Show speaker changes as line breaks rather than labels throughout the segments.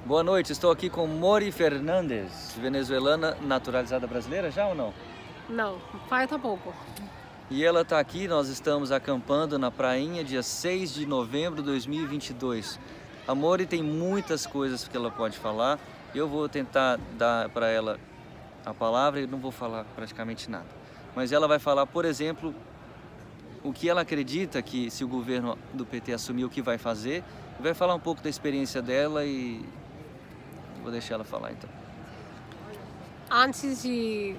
Boa noite, estou aqui com Mori Fernandes, venezuelana naturalizada brasileira já ou não?
Não, falta pouco.
E ela está aqui, nós estamos acampando na prainha dia 6 de novembro de 2022. A Mori tem muitas coisas que ela pode falar, eu vou tentar dar para ela a palavra e não vou falar praticamente nada. Mas ela vai falar, por exemplo, o que ela acredita que se o governo do PT assumir o que vai fazer, vai falar um pouco da experiência dela e vou deixar ela falar então.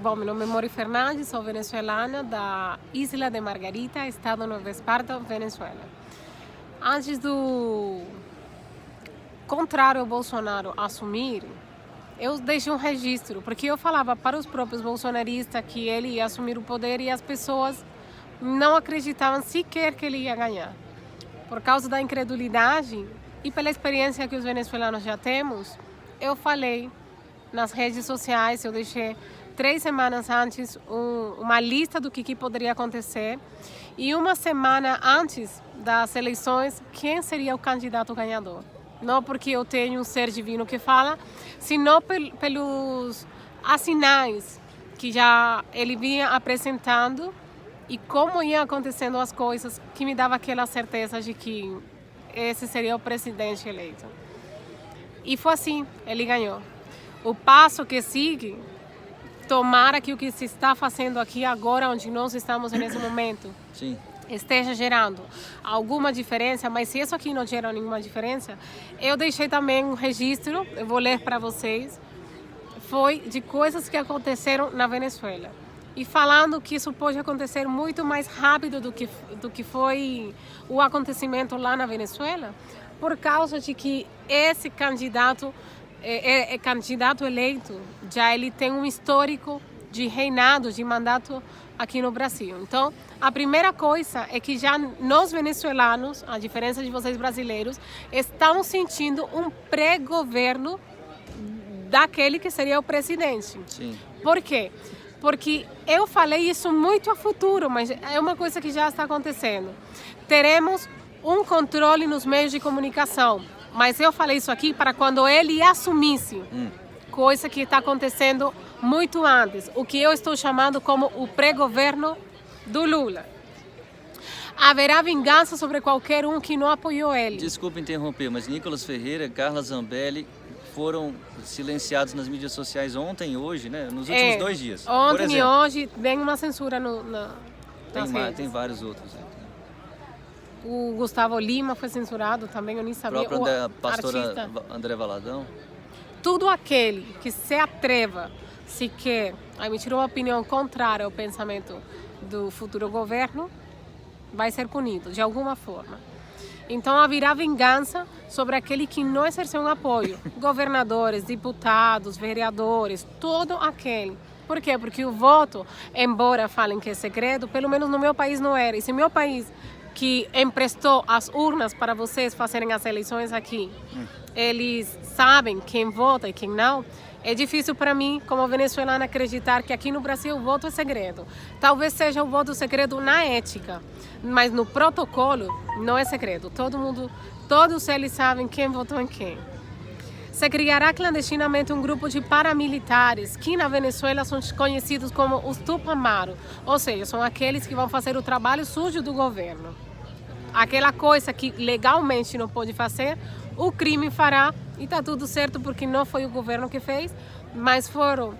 Bom, meu nome é Mori Fernandes, sou venezuelana da Isla de Margarita, estado Nueva Esparta, Venezuela. Antes do contrário ao Bolsonaro assumir, eu deixei um registro, porque eu falava para os próprios bolsonaristas que ele ia assumir o poder e as pessoas não acreditavam sequer que ele ia ganhar. Por causa da incredulidade e pela experiência que os venezuelanos já temos, eu falei nas redes sociais, eu deixei 3 semanas antes uma lista do que poderia acontecer e uma semana antes das eleições, quem seria o candidato ganhador. Não porque eu tenho um ser divino que fala, senão pelos sinais que já ele vinha apresentando e como iam acontecendo as coisas, que me dava aquela certeza de que esse seria o presidente eleito. E foi assim, ele ganhou. O passo que segue, tomara que o que se está fazendo aqui agora, onde nós estamos nesse momento,
Sim.
esteja gerando alguma diferença, mas se isso aqui não gera nenhuma diferença, eu deixei também um registro, eu vou ler para vocês, foi de coisas que aconteceram na Venezuela. E falando que isso pode acontecer muito mais rápido do que foi o acontecimento lá na Venezuela, por causa de que esse candidato candidato eleito, já ele tem um histórico de reinado, de mandato aqui no Brasil. Então, a primeira coisa é que já nós venezuelanos, a diferença de vocês brasileiros, estamos sentindo um pré-governo daquele que seria o presidente.
Sim.
Por quê? Porque eu falei isso muito a futuro, mas é uma coisa que já está acontecendo. Teremos um controle nos meios de comunicação, mas eu falei isso aqui para quando ele assumisse, coisa que está acontecendo muito antes, o que eu estou chamando como o pré-governo do Lula. Haverá vingança sobre qualquer um que não apoiou ele.
Desculpa interromper, mas Nicolas Ferreira, Carla Zambelli foram silenciados nas mídias sociais ontem e hoje, né? Nos últimos 2 dias.
Ontem e hoje vem uma censura nas redes.
Tem vários outros.
O Gustavo Lima foi censurado também, eu nem sabia.
A própria pastora
artista.
André Valadão.
Tudo aquele que se atreva sequer a emitir uma opinião contrária ao pensamento do futuro governo vai ser punido de alguma forma. Então haverá vingança sobre aquele que não exerceu um apoio. Governadores, deputados, vereadores, todo aquele. Por quê? Porque o voto, embora falem que é segredo, pelo menos no meu país não era. E se meu país, que emprestou as urnas para vocês fazerem as eleições aqui, eles sabem quem vota e quem não, é difícil para mim, como venezuelana, acreditar que aqui no Brasil o voto é segredo. Talvez seja o voto segredo na ética, mas no protocolo não é segredo. Todos eles sabem quem votou em quem. Se criará clandestinamente um grupo de paramilitares que na Venezuela são conhecidos como os Tupamaros, ou seja, são aqueles que vão fazer o trabalho sujo do governo. Aquela coisa que legalmente não pode fazer, o crime fará e está tudo certo porque não foi o governo que fez, mas foram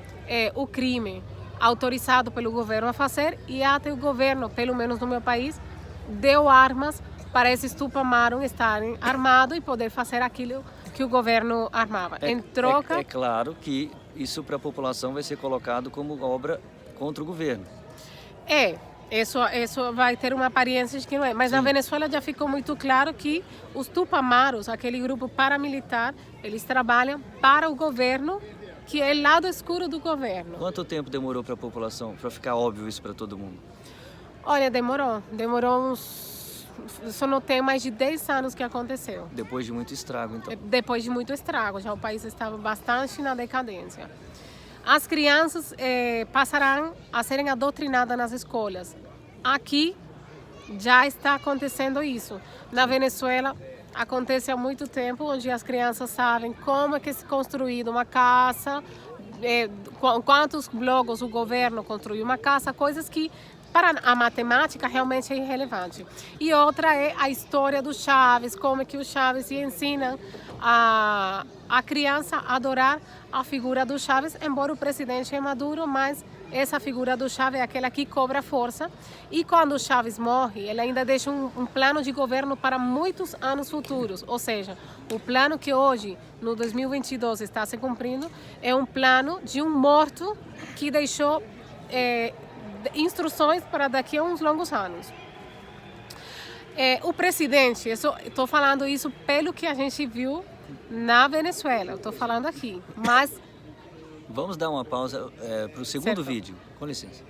o crime autorizado pelo governo a fazer e até o governo, pelo menos no meu país, deu armas para esses Tupamaros estarem armados e poder fazer aquilo que o governo armava. Em troca...
É claro que isso para a população vai ser colocado como obra contra o governo.
Isso vai ter uma aparência de que não é. Mas Sim. Na Venezuela já ficou muito claro que os Tupamaros, aquele grupo paramilitar, eles trabalham para o governo, que é o lado escuro do governo.
Quanto tempo demorou para a população, para ficar óbvio isso para todo mundo?
Olha, demorou uns... Só não tem mais de 10 anos que aconteceu.
Depois de muito estrago, então.
Depois de muito estrago, já o país estava bastante na decadência. As crianças passarão a serem adoutrinadas nas escolas. Aqui já está acontecendo isso. Na Venezuela, acontece há muito tempo, onde as crianças sabem como é que se construída uma casa, quantos blocos o governo construiu uma casa, coisas que para a matemática realmente é irrelevante. E outra é a história do Chaves, como é que o Chaves ensina a criança a adorar a figura do Chaves, embora o presidente é Maduro, mas essa figura do Chaves é aquela que cobra força. E quando o Chaves morre, ele ainda deixa um plano de governo para muitos anos futuros. Ou seja, o plano que hoje, no 2022, está se cumprindo, é um plano de um morto que deixou instruções para daqui a uns longos anos. O presidente, estou falando isso pelo que a gente viu na Venezuela, estou falando aqui, mas...
Vamos dar uma pausa para o segundo vídeo, com licença.